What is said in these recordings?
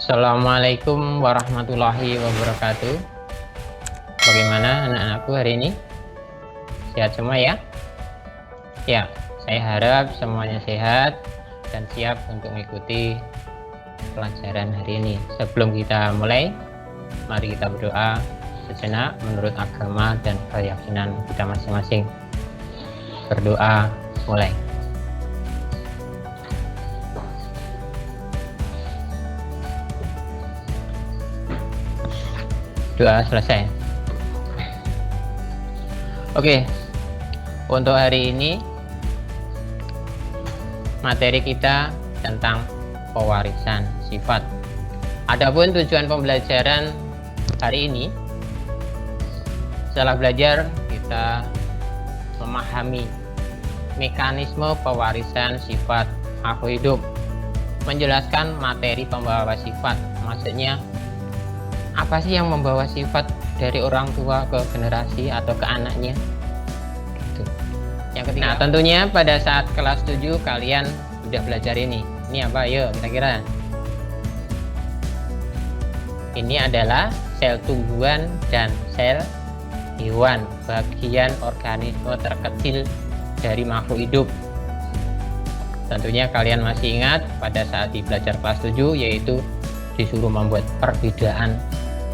Assalamualaikum warahmatullahi wabarakatuh. Bagaimana anak-anakku hari ini? Sehat semua ya? Ya, saya harap semuanya sehat dan siap untuk mengikuti pelajaran hari ini. Sebelum kita mulai, mari kita berdoa sejenak menurut agama dan keyakinan kita masing-masing. Berdoa mulai. Doa selesai. Oke, untuk hari ini materi kita tentang pewarisan sifat. Adapun tujuan pembelajaran hari ini, setelah belajar kita memahami mekanisme pewarisan sifat makhluk hidup, menjelaskan materi pembawa sifat, maksudnya apa sih yang membawa sifat dari orang tua ke generasi atau ke anaknya gitu. Yang ketiga, nah tentunya pada saat kelas 7 kalian sudah belajar ini apa? Yuk kita kira ini adalah sel tumbuhan dan sel hewan, bagian organisme terkecil dari makhluk hidup. Tentunya kalian masih ingat pada saat di belajar kelas 7 yaitu disuruh membuat perbedaan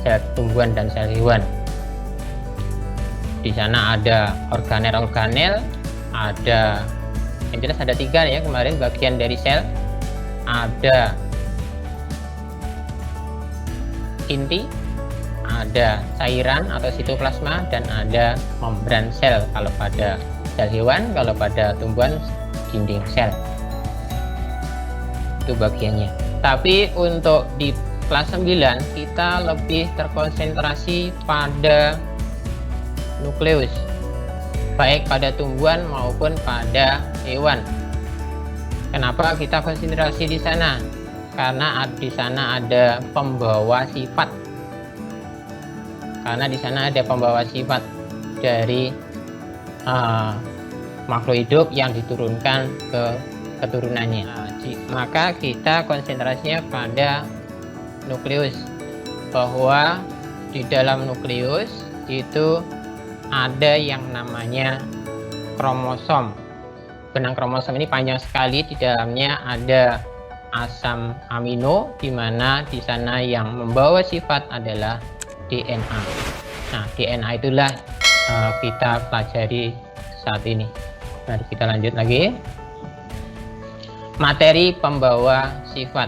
sel tumbuhan dan sel hewan. Di sana ada organel-organel, ada yang jelas ada 3 ya kemarin bagian dari sel, ada inti, ada cairan atau sitoplasma, dan ada membran sel kalau pada sel hewan, kalau pada tumbuhan dinding sel. Itu bagiannya. Tapi untuk di kelas 9 kita lebih terkonsentrasi pada nukleus, baik pada tumbuhan maupun pada hewan. Kenapa kita konsentrasi di sana? Karena di sana ada pembawa sifat. Karena di sana ada pembawa sifat dari makhluk hidup yang diturunkan ke keturunannya. Maka kita konsentrasinya pada nukleus, bahwa di dalam nukleus itu ada yang namanya kromosom. Benang kromosom ini panjang sekali, di dalamnya ada asam amino, di mana di sana yang membawa sifat adalah DNA. Nah, DNA itulah kita pelajari saat ini. Mari kita lanjut lagi. Materi pembawa sifat.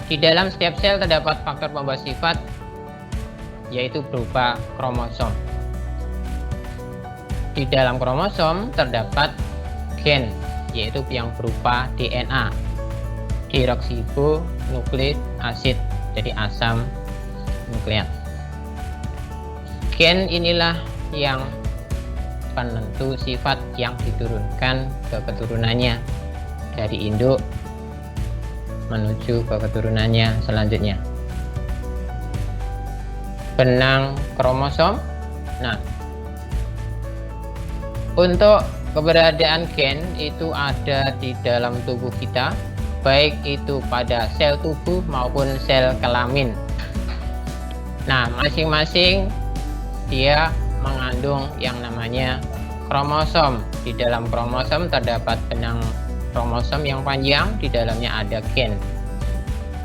Di dalam setiap sel terdapat faktor pembawa sifat, yaitu berupa kromosom. Di dalam kromosom terdapat gen, yaitu yang berupa DNA, deoksiribonukleik asid, jadi asam nukleat. Gen inilah yang penentu sifat yang diturunkan ke keturunannya dari induk menuju ke keturunannya selanjutnya. Benang kromosom. Nah, untuk keberadaan gen itu ada di dalam tubuh kita, baik itu pada sel tubuh maupun sel kelamin. Nah, masing-masing dia mengandung yang namanya kromosom. Di dalam kromosom terdapat benang kromosom yang panjang, di dalamnya ada gen.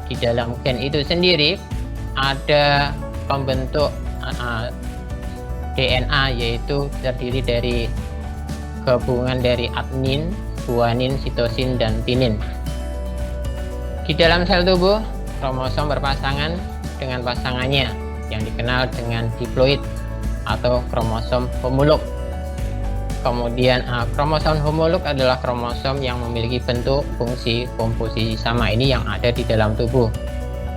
Di dalam gen itu sendiri ada pembentuk DNA, yaitu terdiri dari gabungan dari adenin, guanin, sitosin, dan tinin. Di dalam sel tubuh, kromosom berpasangan dengan pasangannya yang dikenal dengan diploid atau kromosom homolog. Kemudian kromosom homolog adalah kromosom yang memiliki bentuk, fungsi, komposisi sama, ini yang ada di dalam tubuh.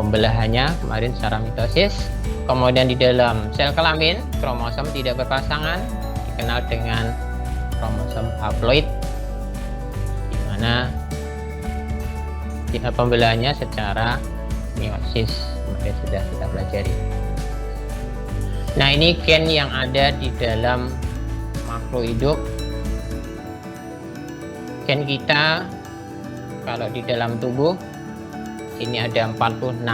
Pembelahannya kemarin secara mitosis. Kemudian di dalam sel kelamin, kromosom tidak berpasangan, dikenal dengan kromosom haploid, di mana pembelahannya secara meiosis, kemarin sudah kita pelajari. Nah, ini gen yang ada di dalam makhluk hidup. Gen kita kalau di dalam tubuh ini ada 46.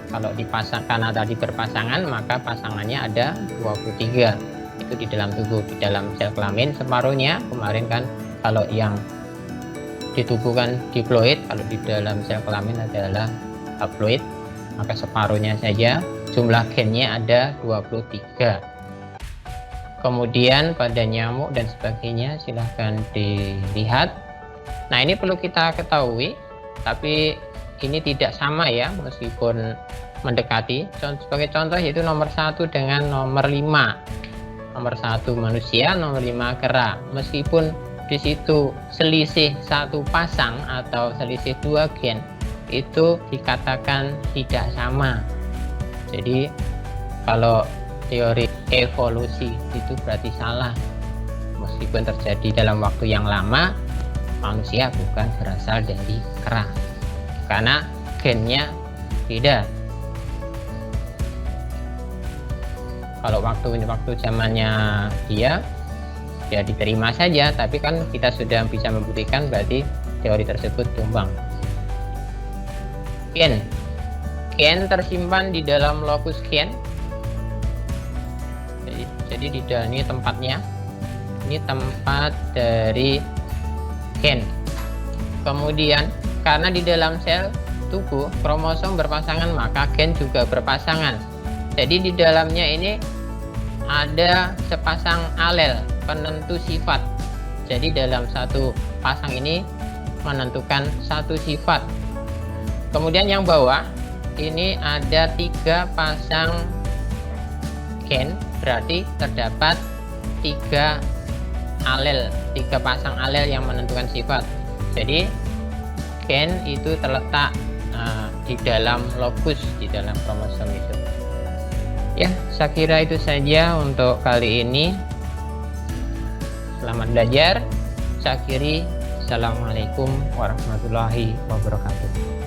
Kalau dipasang, karena tadi berpasangan, maka pasangannya ada 23. Itu di dalam tubuh. Di dalam sel kelamin separuhnya, kemarin kan kalau yang di tubuh kan diploid, kalau di dalam sel kelamin adalah haploid, maka separuhnya saja. Jumlah gennya ada 23. Kemudian pada nyamuk dan sebagainya silahkan dilihat. Nah, ini perlu kita ketahui, tapi ini tidak sama ya, meskipun mendekati. Sebagai contoh yaitu nomor 1 dengan nomor 5. Nomor 1 manusia, nomor 5 kera. Meskipun di situ selisih satu pasang atau selisih 2 gen, itu dikatakan tidak sama. Jadi kalau teori evolusi itu berarti salah. Meskipun terjadi dalam waktu yang lama, manusia bukan berasal dari kera, karena gennya beda. Kalau waktu zamannya dia diterima saja, tapi kan kita sudah bisa membuktikan berarti teori tersebut tumbang. Gen tersimpan di dalam lokus gen. Jadi di dalam ini tempatnya, ini tempat dari gen. Kemudian karena di dalam sel tubuh kromosom berpasangan, maka gen juga berpasangan. Jadi di dalamnya ini ada sepasang alel penentu sifat. Jadi dalam satu pasang ini menentukan satu sifat. Kemudian yang bawah ini ada 3 pasang gen, berarti terdapat 3 alel, 3 pasang alel yang menentukan sifat. Jadi gen itu terletak di dalam lokus, di dalam kromosom itu. Ya, saya kira itu saja untuk kali ini. Selamat belajar. Saya akhiri. Assalamualaikum warahmatullahi wabarakatuh.